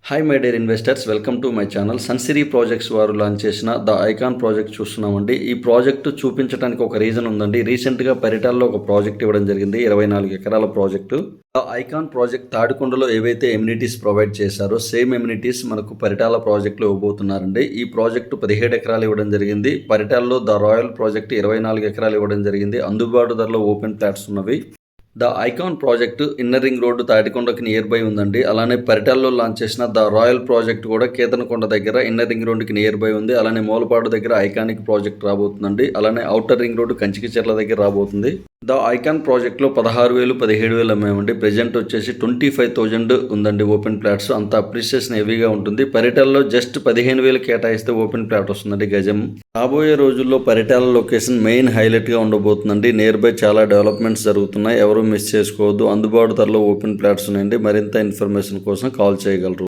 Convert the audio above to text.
Hi my dear investors, welcome to my channel. Sunsiri projects వారు launch చేసిన the icon project చూస్తున్నామండి. ఈ project చూపించడానికి ఒక రీజన్ ఉందండి. రీసెంట్గా పరిటాల్లో ఒక ప్రాజెక్ట్ ఇవ్వడం జరిగింది, 24 ఎకరాల ప్రాజెక్టు. ద ఐకాన్ ప్రాజెక్ట్ తాడికొండలో ఏవైతే ఎమ్యూనిటీస్ ప్రొవైడ్ చేశారో సేమ్ ఎమ్యూనిటీస్ మనకు పరిటాల ప్రాజెక్టులో ఇవ్వబోతున్నారండి. ఈ ప్రాజెక్టు 17 ఎకరాలు ఇవ్వడం జరిగింది. పరిటాల్లో ద రాయల్ ప్రాజెక్టు 24 ఎకరాలు ఇవ్వడం జరిగింది. అందుబాటు ధరలో ఓపెన్ ప్లాట్స్ ఉన్నవి. The icon project inner ring road తాడికొండకి నియర్ బై ఉందండి. అలానే పరిటాల్లో లాంచ్ చేసిన ద రాయల్ ప్రాజెక్ట్ కూడా కేతనకొండ దగ్గర ఇన్నర్ రింగ్ రోడ్డుకి నియర్ బై ఉంది. అలానే మూలపాడు దగ్గర ఐకానిక్ ప్రాజెక్ట్ రాబోతుందండి. అలానే అవుటర్ రింగ్ రోడ్డు కంచికిచెర్ల దగ్గర రాబోతుంది. ద ఐకాన్ ప్రాజెక్ట్లో 16,000 17,000 అమ్మామండి. ప్రెజెంట్ వచ్చేసి 25,000 ఉందండి ఓపెన్ ప్లాట్స్. అంత అప్రిషియేషన్ హెవీగా ఉంటుంది. పరిటాల్లో జస్ట్ 15,000 కేటాయిస్తే ఓపెన్ ప్లాట్ వస్తుందండి గజం. రాబోయే రోజుల్లో పరిటాల లొకేషన్ మెయిన్ హైలైట్గా ఉండబోతుందండి. నియర్ బై చాలా డెవలప్మెంట్స్ జరుగుతున్నాయి, ఎవరు మిస్ చేసుకోవద్దు. అందుబాటు ధరలో ఓపెన్ ప్లాట్స్ ఉన్నాయండి. మరింత ఇన్ఫర్మేషన్ కోసం కాల్ చేయగలరు.